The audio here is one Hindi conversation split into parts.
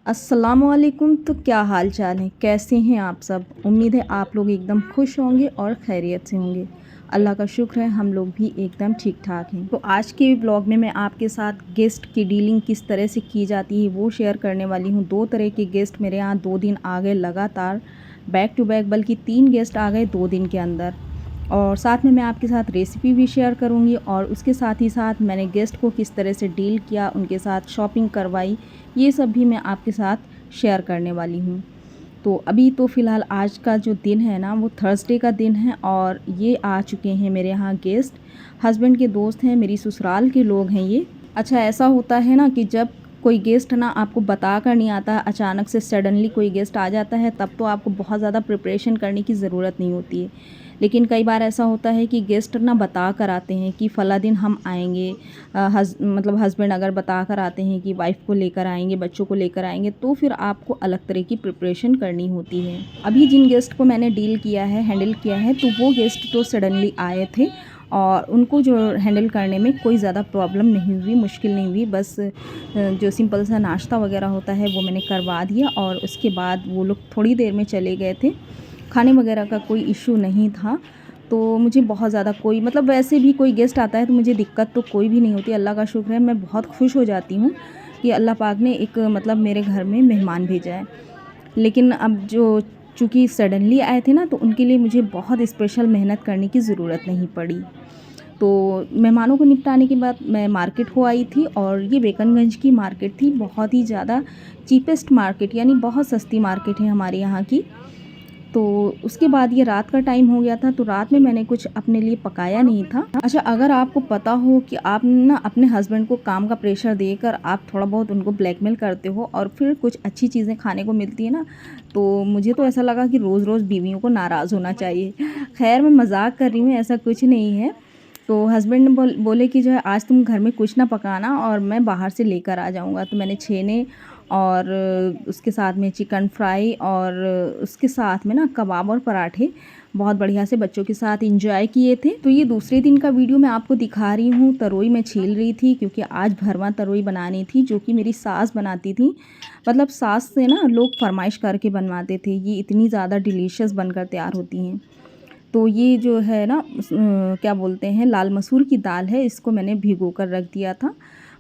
अस्सलामुअलैकुम। तो क्या हाल चाल है, कैसे हैं आप सब। उम्मीद है आप लोग एकदम खुश होंगे और खैरियत से होंगे। अल्लाह का शुक्र है हम लोग भी एकदम ठीक ठाक हैं। तो आज के ब्लॉग में मैं आपके साथ गेस्ट की डीलिंग किस तरह से की जाती है वो शेयर करने वाली हूँ। 2 तरह के गेस्ट मेरे यहाँ 2 दिन आ गए लगातार, बैक टू बैक, बल्कि 3 गेस्ट आ गए 2 दिन के अंदर। और साथ में मैं आपके साथ रेसिपी भी शेयर करूंगी और उसके साथ ही साथ मैंने गेस्ट को किस तरह से डील किया, उनके साथ शॉपिंग करवाई, ये सब भी मैं आपके साथ शेयर करने वाली हूँ। तो अभी तो फ़िलहाल आज का जो दिन है ना वो थर्सडे का दिन है और ये आ चुके हैं मेरे यहाँ गेस्ट। हस्बैंड के दोस्त हैं, मेरी ससुराल के लोग हैं ये। अच्छा, ऐसा होता है ना कि जब कोई गेस्ट ना आपको बता कर नहीं आता, अचानक से सडनली कोई गेस्ट आ जाता है, तब तो आपको बहुत ज़्यादा प्रिपरेशन करने की ज़रूरत नहीं होती है। लेकिन कई बार ऐसा होता है कि गेस्ट ना बता कर आते हैं कि फ़ला दिन हम आएंगे। मतलब हस्बैंड अगर बता कर आते हैं कि वाइफ़ को लेकर आएंगे, बच्चों को लेकर आएंगे, तो फिर आपको अलग तरह की प्रिपरेशन करनी होती है। अभी जिन गेस्ट को मैंने डील किया है, हैंडल किया है, तो वो गेस्ट तो सडनली आए थे और उनको जो हैंडल करने में कोई ज़्यादा प्रॉब्लम नहीं हुई, मुश्किल नहीं हुई। बस जो सिंपल सा नाश्ता वगैरह होता है वो मैंने करवा दिया और उसके बाद वो लोग थोड़ी देर में चले गए थे। खाने वगैरह का कोई इशू नहीं था। तो मुझे बहुत ज़्यादा कोई, मतलब वैसे भी कोई गेस्ट आता है तो मुझे दिक्कत तो कोई भी नहीं होती। अल्लाह का शुक्र है, मैं बहुत खुश हो जाती हूँ कि अल्लाह पाक ने एक मतलब मेरे घर में मेहमान भेजा है। लेकिन अब जो चूँकि सडनली आए थे ना, तो उनके लिए मुझे बहुत स्पेशल मेहनत करने की ज़रूरत नहीं पड़ी। तो मेहमानों को निपटाने के बाद मैं मार्केट को आई थी और ये बेकनगंज की मार्केट थी। बहुत ही ज़्यादा चीपेस्ट मार्केट, यानी बहुत सस्ती मार्केट है हमारे यहाँ की। तो उसके बाद ये रात का टाइम हो गया था, तो रात में मैंने कुछ अपने लिए पकाया नहीं था। अच्छा, अगर आपको पता हो कि आप ना अपने हस्बैंड को काम का प्रेशर देकर आप थोड़ा बहुत उनको ब्लैकमेल करते हो और फिर कुछ अच्छी चीज़ें खाने को मिलती है ना, तो मुझे तो ऐसा लगा कि रोज़ रोज़ बीवियों को नाराज़ होना चाहिए। खैर, मैं मजाक कर रही हूँ, ऐसा कुछ नहीं है। तो हस्बैंड बोले कि जो है आज तुम घर में कुछ ना पकाना और मैं बाहर से लेकर आ जाऊँगा। तो मैंने छेने और उसके साथ में चिकन फ्राई और उसके साथ में ना कबाब और पराठे बहुत बढ़िया से बच्चों के साथ इंजॉय किए थे। तो ये दूसरे दिन का वीडियो मैं आपको दिखा रही हूँ। तरोई मैं छील रही थी क्योंकि आज भरवा तरोई बनानी थी, जो कि मेरी सास बनाती थी। मतलब सास से ना लोग फरमाइश करके बनवाते थे, ये इतनी ज़्यादा डिलीशियस बनकर तैयार होती हैं। तो ये जो है ना क्या बोलते हैं, लाल मसूर की दाल है, इसको मैंने भिगो कर रख दिया था।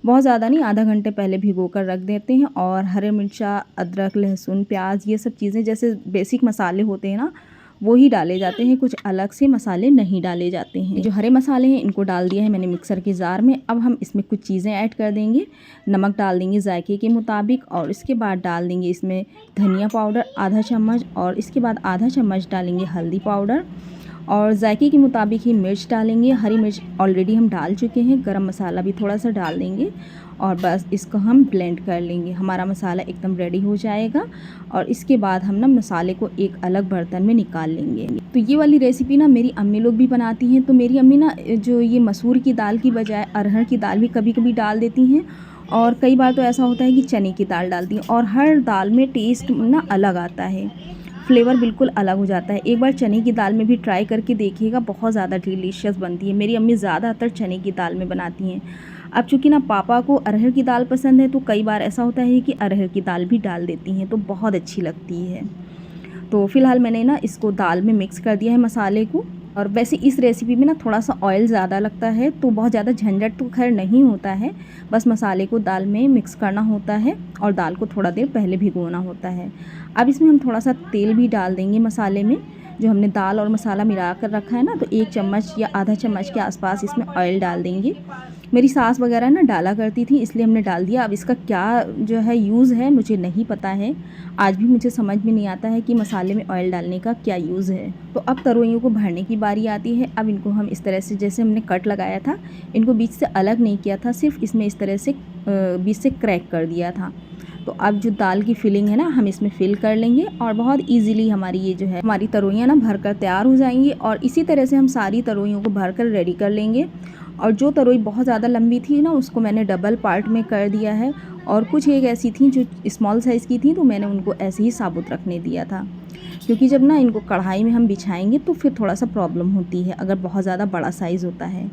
बहुत ज़्यादा नहीं, आधा घंटे पहले भिगो कर रख देते हैं। और हरे मिर्चा, अदरक, लहसुन, प्याज, ये सब चीज़ें जैसे बेसिक मसाले होते हैं ना, वो ही डाले जाते हैं, कुछ अलग से मसाले नहीं डाले जाते हैं। जो हरे मसाले हैं इनको डाल दिया है मैंने मिक्सर के जार में। अब हम इसमें कुछ चीज़ें ऐड कर देंगे। नमक डाल देंगे जायके के मुताबिक और इसके बाद डाल देंगे इसमें धनिया पाउडर आधा चम्मच और इसके बाद आधा चम्मच डालेंगे हल्दी पाउडर और जायके के मुताबिक ही मिर्च डालेंगे। हरी मिर्च ऑलरेडी हम डाल चुके हैं, गरम मसाला भी थोड़ा सा डाल देंगे और बस इसको हम ब्लेंड कर लेंगे। हमारा मसाला एकदम रेडी हो जाएगा और इसके बाद हम ना मसाले को एक अलग बर्तन में निकाल लेंगे। तो ये वाली रेसिपी ना मेरी अम्मी लोग भी बनाती हैं। तो मेरी अम्मी ना जो ये मसूर की दाल की बजाय अरहर की दाल भी कभी कभी डाल देती हैं और कई बार तो ऐसा होता है कि चने की दाल डालती हैं और हर दाल में टेस्ट ना अलग आता है, फ्लेवर बिल्कुल अलग हो जाता है। एक बार चने की दाल में भी ट्राई करके देखिएगा, बहुत ज़्यादा डिलीशियस बनती है। मेरी अम्मी ज़्यादातर चने की दाल में बनाती हैं। अब चूँकि ना पापा को अरहर की दाल पसंद है, तो कई बार ऐसा होता है कि अरहर की दाल भी डाल देती हैं, तो बहुत अच्छी लगती है। तो फ़िलहाल मैंने ना इसको दाल में मिक्स कर दिया है मसाले को। और वैसे इस रेसिपी में ना थोड़ा सा ऑयल ज़्यादा लगता है, तो बहुत ज़्यादा झंझट तो खैर नहीं होता है। बस मसाले को दाल में मिक्स करना होता है और दाल को थोड़ा देर पहले भिगोना होता है। अब इसमें हम थोड़ा सा तेल भी डाल देंगे मसाले में। जो हमने दाल और मसाला मिला कर रखा है ना, तो 1 चम्मच या आधा चम्मच के आसपास इसमें ऑयल डाल देंगे। मेरी सास वगैरह ना डाला करती थी, इसलिए हमने डाल दिया। अब इसका क्या जो है यूज़ है मुझे नहीं पता है, आज भी मुझे समझ में नहीं आता है कि मसाले में ऑयल डालने का क्या यूज़ है। तो अब तरोइयों को भरने की बारी आती है। अब इनको हम इस तरह से, जैसे हमने कट लगाया था, इनको बीच से अलग नहीं किया था, सिर्फ इसमें इस तरह से बीच से क्रैक कर दिया था। तो अब जो दाल की फिलिंग है ना, हम इसमें फिल कर लेंगे और बहुत इजीली हमारी ये जो है हमारी तरोइयाँ ना भरकर तैयार हो जाएंगी। और इसी तरह से हम सारी तरोइयों को भरकर रेडी कर लेंगे। और जो तरोई बहुत ज़्यादा लंबी थी ना, उसको मैंने डबल पार्ट में कर दिया है और कुछ एक ऐसी थी जो स्मॉल साइज़ की थी, तो मैंने उनको ऐसे ही साबुत रखने दिया था। क्योंकि जब ना इनको कढ़ाई में हम बिछाएंगे तो फिर थोड़ा सा प्रॉब्लम होती है अगर बहुत ज़्यादा बड़ा साइज़ होता है।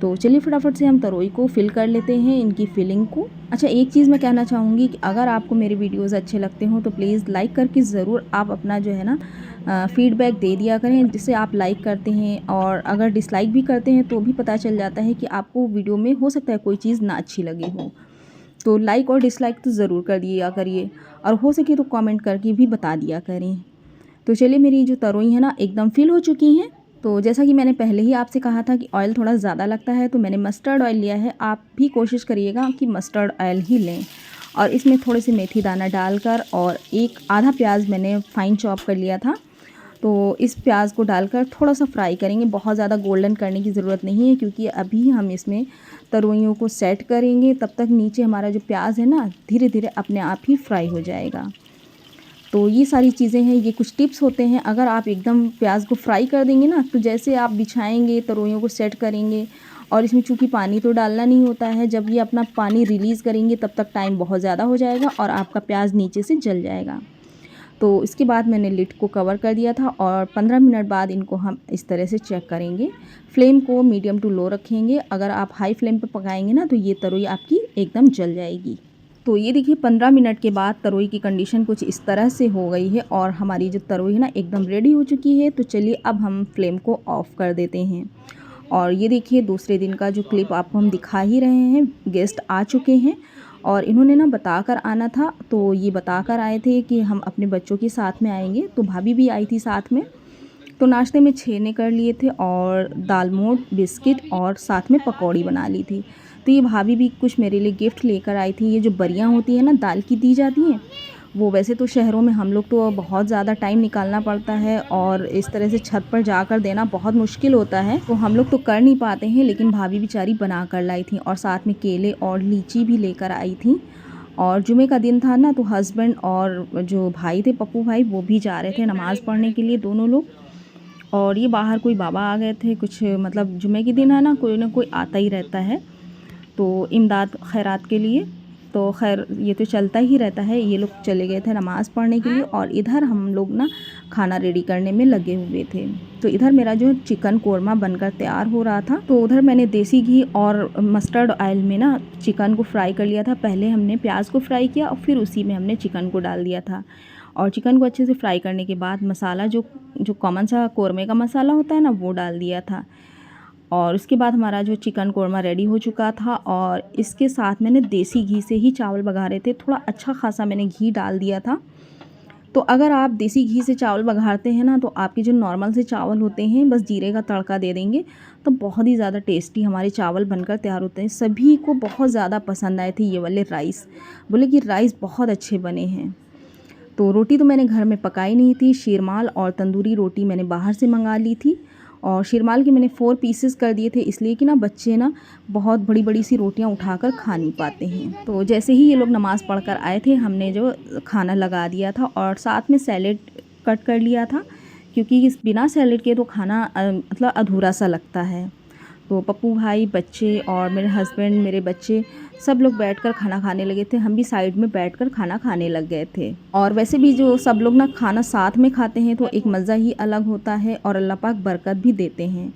तो चलिए फटाफट से हम तरोई को फिल कर लेते हैं, इनकी फिलिंग को। अच्छा, एक चीज़ मैं कहना चाहूँगी कि अगर आपको मेरे वीडियोज़ अच्छे लगते हों तो प्लीज़ लाइक करके ज़रूर आप अपना जो है ना फ़ीडबैक दे दिया करें, जिससे आप लाइक करते हैं। और अगर डिसलाइक भी करते हैं तो भी पता चल जाता है कि आपको वीडियो में हो सकता है कोई चीज़ ना अच्छी लगी हो। तो लाइक और डिसलाइक तो ज़रूर कर दिया करिए, और हो सके तो कमेंट करके भी बता दिया करें। तो चलिए, मेरी जो तरोई है ना एकदम फिल हो चुकी हैं। तो जैसा कि मैंने पहले ही आपसे कहा था कि ऑयल थोड़ा ज़्यादा लगता है, तो मैंने मस्टर्ड ऑयल लिया है। आप भी कोशिश करिएगा कि मस्टर्ड ऑयल ही लें। और इसमें थोड़े से मेथी दाना डालकर और एक आधा प्याज मैंने फाइन चॉप कर लिया था, तो इस प्याज को डालकर थोड़ा सा फ्राई करेंगे। बहुत ज़्यादा गोल्डन करने की ज़रूरत नहीं है, क्योंकि अभी हम इसमें तरोइयों को सेट करेंगे। तब तक नीचे हमारा जो प्याज है ना धीरे धीरे अपने आप ही फ्राई हो जाएगा। तो ये सारी चीज़ें हैं, ये कुछ टिप्स होते हैं। अगर आप एकदम प्याज को फ्राई कर देंगे ना, तो जैसे आप बिछाएंगे तरोइयों को सेट करेंगे, और इसमें चूँकि पानी तो डालना नहीं होता है, जब ये अपना पानी रिलीज़ करेंगे तब तक टाइम बहुत ज़्यादा हो जाएगा और आपका प्याज नीचे से जल जाएगा। तो इसके बाद मैंने लिड को कवर कर दिया था, और 15 मिनट बाद इनको हम इस तरह से चेक करेंगे। फ्लेम को मीडियम टू लो रखेंगे। अगर आप हाई फ्लेम पर पकाएंगे ना तो ये तरोई आपकी एकदम जल जाएगी। तो ये देखिए 15 मिनट के बाद तरोई की कंडीशन कुछ इस तरह से हो गई है, और हमारी जो तरोई है ना एकदम रेडी हो चुकी है। तो चलिए अब हम फ्लेम को ऑफ़ कर देते हैं। और ये देखिए दूसरे दिन का जो क्लिप आपको हम दिखा ही रहे हैं, गेस्ट आ चुके हैं और इन्होंने ना बता कर आना था। तो ये बता कर आए थे कि हम अपने बच्चों के साथ में आएंगे, तो भाभी भी आई थी साथ में। तो नाश्ते में छेने कर लिए थे, और दाल मोठ, बिस्किट और साथ में पकौड़ी बना ली थी। तो ये भाभी भी कुछ मेरे लिए गिफ्ट लेकर आई थी। ये जो बरियाँ होती है ना दाल की दी जाती हैं, वो वैसे तो शहरों में हम लोग तो बहुत ज़्यादा टाइम निकालना पड़ता है, और इस तरह से छत पर जाकर देना बहुत मुश्किल होता है, तो हम लोग तो कर नहीं पाते हैं। लेकिन भाभी बेचारी बना कर लाई थी, और साथ में केले और लीची भी लेकर आई थी। और जुमे का दिन था ना, तो हस्बैंड और जो भाई थे पप्पू भाई, वो भी जा रहे थे नमाज़ पढ़ने के लिए, दोनों लोग। और ये बाहर कोई बाबा आ गए थे, कुछ मतलब जुमे के दिन है ना कोई आता ही रहता है, तो इमदाद खैरात के लिए। तो खैर ये तो चलता ही रहता है। ये लोग चले गए थे नमाज़ पढ़ने के लिए, और इधर हम लोग ना खाना रेडी करने में लगे हुए थे। तो इधर मेरा जो चिकन कोरमा बनकर तैयार हो रहा था, तो उधर मैंने देसी घी और मस्टर्ड ऑयल में ना चिकन को फ्राई कर लिया था। पहले हमने प्याज को फ्राई किया और फिर उसी में हमने चिकन को डाल दिया था। और चिकन को अच्छे से फ्राई करने के बाद मसाला जो कॉमन सा कोरमे का मसाला होता है ना, वो डाल दिया था। और उसके बाद हमारा जो चिकन कोरमा रेडी हो चुका था, और इसके साथ मैंने देसी घी से ही चावल बघारे थे। थोड़ा अच्छा खासा मैंने घी डाल दिया था। तो अगर आप देसी घी से चावल बघारते हैं ना, तो आपके जो नॉर्मल से चावल होते हैं बस जीरे का तड़का दे देंगे, तो बहुत ही ज़्यादा टेस्टी हमारे चावल बनकर तैयार होते हैं। सभी को बहुत ज़्यादा पसंद आए थे ये वाले राइस, बोले कि राइस बहुत अच्छे बने हैं। तो रोटी तो मैंने घर में पकाई नहीं थी। शीरमाल और तंदूरी रोटी मैंने बाहर से मंगा ली थी, और शीरमाल के मैंने 4 पीसेस कर दिए थे, इसलिए कि ना बच्चे ना बहुत बड़ी बड़ी सी रोटियां उठाकर खा नहीं पाते हैं। तो जैसे ही ये लोग नमाज़ पढ़कर आए थे, हमने जो खाना लगा दिया था, और साथ में सैलेड कट कर लिया था, क्योंकि इस बिना सैलेड के तो खाना मतलब अधूरा सा लगता है। तो पप्पू भाई, बच्चे और मेरे हस्बैंड, मेरे बच्चे सब लोग बैठकर खाना खाने लगे थे। हम भी साइड में बैठकर खाना खाने लग गए थे। और वैसे भी जो सब लोग ना खाना साथ में खाते हैं तो एक मज़ा ही अलग होता है, और अल्लाह पाक बरकत भी देते हैं।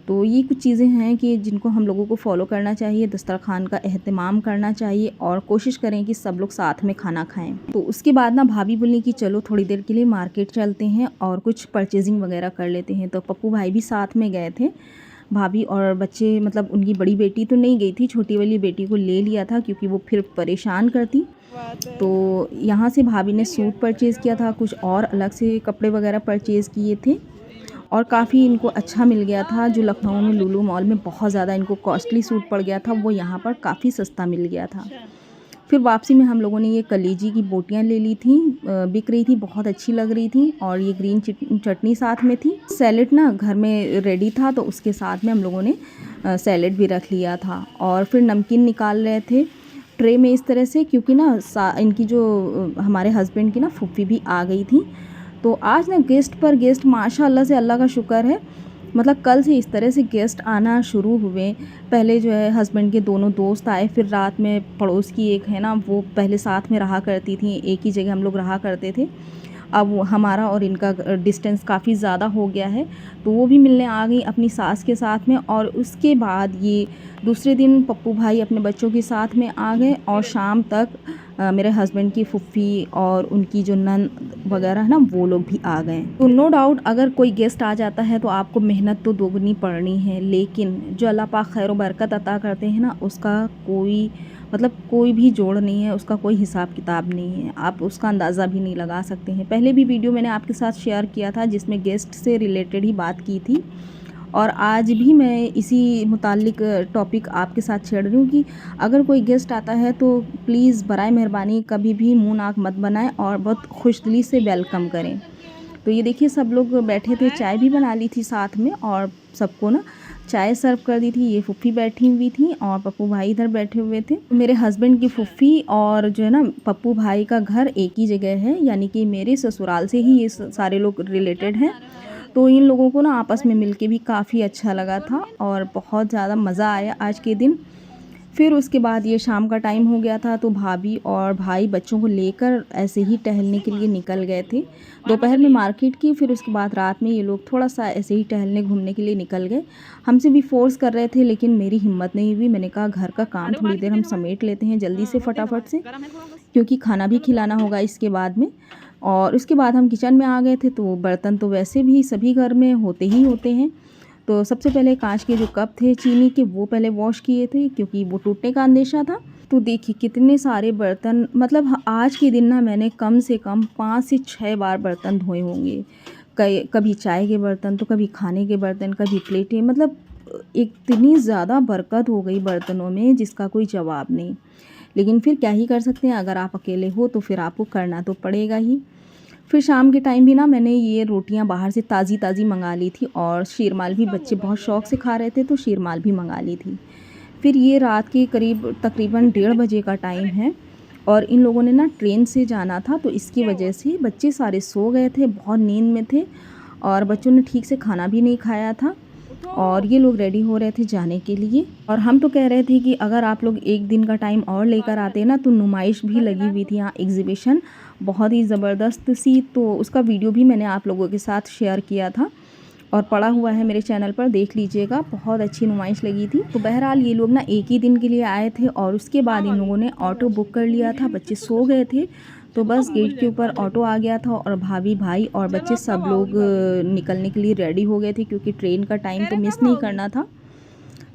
तो ये कुछ चीज़ें हैं कि जिनको हम लोगों को फॉलो करना चाहिए। दस्तरखान का एहतमाम करना चाहिए, और कोशिश करें कि सब लोग साथ में खाना खाएं। तो उसके बाद ना भाभी बोली कि चलो थोड़ी देर के लिए मार्केट चलते हैं और कुछ परचेजिंग वगैरह कर लेते हैं। तो पप्पू भाई भी साथ में गए थे। भाभी और बच्चे, मतलब उनकी बड़ी बेटी तो नहीं गई थी, छोटी वाली बेटी को ले लिया था, क्योंकि वो फिर परेशान करती। तो यहाँ से भाभी ने सूट परचेज़ किया था, कुछ और अलग से कपड़े वगैरह परचेज़ किए थे, और काफ़ी इनको अच्छा मिल गया था। जो लखनऊ में लुलु मॉल में बहुत ज़्यादा इनको कॉस्टली सूट पड़ गया था, वो यहाँ पर काफ़ी सस्ता मिल गया था। फिर वापसी में हम लोगों ने ये कलेजी की बोटियाँ ले ली थी, बिक रही थी, बहुत अच्छी लग रही थी, और ये ग्रीन चटनी साथ में थी। सैलेड ना घर में रेडी था, तो उसके साथ में हम लोगों ने सैलेड भी रख लिया था। और फिर नमकीन निकाल रहे थे ट्रे में इस तरह से, क्योंकि ना इनकी जो हमारे हस्बैंड की ना फूफी भी आ गई थी। तो आज ना गेस्ट पर गेस्ट, माशाल्लाह से, अल्लाह का शुक्र है, मतलब कल से इस तरह से गेस्ट आना शुरू हुए। पहले जो है हस्बैंड के दोनों दोस्त आए, फिर रात में पड़ोस की एक है ना, वो पहले साथ में रहा करती थी, एक ही जगह हम लोग रहा करते थे। अब हमारा और इनका डिस्टेंस काफ़ी ज़्यादा हो गया है, तो वो भी मिलने आ गई अपनी सास के साथ में। और उसके बाद ये दूसरे दिन पप्पू भाई अपने बच्चों के साथ में आ गए और शाम तक मेरे हस्बैंड की फुफ्फी और उनकी जो नन वगैरह है ना, वो लोग भी आ गए। तो नो डाउट अगर कोई गेस्ट आ जाता है तो आपको मेहनत तो दोगुनी पड़नी है, लेकिन जो अल्लाह पाक खैर व बरकत अता करते हैं ना, उसका कोई कोई भी जोड़ नहीं है, उसका कोई हिसाब किताब नहीं है, आप उसका अंदाज़ा भी नहीं लगा सकते हैं। पहले भी वीडियो मैंने आपके साथ शेयर किया था जिसमें गेस्ट से रिलेटेड ही बात की थी, और आज भी मैं इसी मुतालिक टॉपिक आपके साथ छेड़ रही हूँ कि अगर कोई गेस्ट आता है तो प्लीज़ बराए मेहरबानी कभी भी मुँह नाक मत बनाएं और बहुत खुशदिली से वेलकम करें। तो ये देखिए सब लोग बैठे थे, चाय भी बना ली थी साथ में और सबको ना चाय सर्व कर दी थी। ये फुफ्फी बैठी हुई थी और पप्पू भाई इधर बैठे हुए थे। मेरे हस्बैंड की फुफ्फी और जो है ना पप्पू भाई का घर एक ही जगह है, यानी कि मेरे ससुराल से ही ये सारे लोग रिलेटेड हैं। तो इन लोगों को ना आपस में मिलके भी काफ़ी अच्छा लगा था और बहुत ज़्यादा मज़ा आया आज के दिन। फिर उसके बाद ये शाम का टाइम हो गया था, तो भाभी और भाई बच्चों को लेकर ऐसे ही टहलने के लिए निकल गए थे। दोपहर में मार्केट की, फिर उसके बाद रात में ये लोग थोड़ा सा ऐसे ही टहलने घूमने के लिए निकल गए। हमसे भी फ़ोर्स कर रहे थे, लेकिन मेरी हिम्मत नहीं हुई। मैंने कहा घर का काम थोड़ी देर हम समेट लेते हैं जल्दी से फटाफट से, क्योंकि खाना भी खिलाना होगा इसके बाद में। और उसके बाद हम किचन में आ गए थे, तो बर्तन तो वैसे भी सभी घर में होते ही होते हैं। तो सबसे पहले कांच के जो कप थे चीनी के, वो पहले वॉश किए थे क्योंकि वो टूटने का अंदेशा था। तो देखिए कितने सारे बर्तन, मतलब आज के दिन ना मैंने कम से कम 5 से 6 बार बर्तन धोए होंगे। कभी चाय के बर्तन, तो कभी खाने के बर्तन, कभी प्लेटें, मतलब इतनी ज़्यादा बरकत हो गई बर्तनों में जिसका कोई जवाब नहीं। लेकिन फिर क्या ही कर सकते हैं, अगर आप अकेले हो तो फिर आपको करना तो पड़ेगा ही। फिर शाम के टाइम भी ना मैंने ये रोटियां बाहर से ताज़ी ताज़ी मंगा ली थी, और शीरमाल भी बच्चे बहुत शौक़ से खा रहे थे तो शीरमाल भी मंगा ली थी। फिर ये रात के करीब तकरीबन 1:30 बजे का टाइम है, और इन लोगों ने ना ट्रेन से जाना था, तो इसकी वजह से बच्चे सारे सो गए थे, बहुत नींद में थे, और बच्चों ने ठीक से खाना भी नहीं खाया था। और ये लोग रेडी हो रहे थे जाने के लिए, और हम तो कह रहे थे कि अगर आप लोग एक दिन का टाइम और लेकर आते ना, तो नुमाइश भी लगी हुई थी यहाँ, एग्ज़िबिशन बहुत ही ज़बरदस्त सी। तो उसका वीडियो भी मैंने आप लोगों के साथ शेयर किया था और पड़ा हुआ है मेरे चैनल पर, देख लीजिएगा, बहुत अच्छी नुमाइश लगी थी। तो बहरहाल ये लोग ना एक ही दिन के लिए आए थे, और उसके बाद इन लोगों ने ऑटो बुक कर लिया था। बच्चे सो गए थे, तो बस गेट के ऊपर ऑटो आ गया था, और भाभी भाई और बच्चे सब लोग निकलने के लिए रेडी हो गए थे, क्योंकि ट्रेन का टाइम तो मिस नहीं करना था।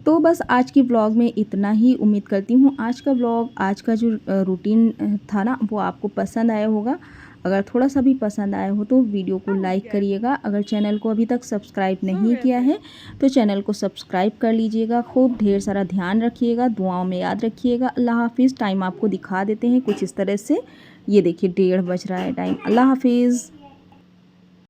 तो बस आज की व्लॉग में इतना ही। उम्मीद करती हूँ आज का व्लॉग, आज का जो रूटीन था ना, वो आपको पसंद आया होगा। अगर थोड़ा सा भी पसंद आया हो तो वीडियो को लाइक करिएगा। अगर चैनल को अभी तक सब्सक्राइब नहीं किया है तो चैनल को सब्सक्राइब कर लीजिएगा। खूब ढेर सारा ध्यान रखिएगा, दुआओं में याद रखिएगा। अल्लाह हाफिज़। टाइम आपको दिखा देते हैं कुछ इस तरह से, ये देखिए 1:30 बज रहा है टाइम। अल्लाह हाफिज़।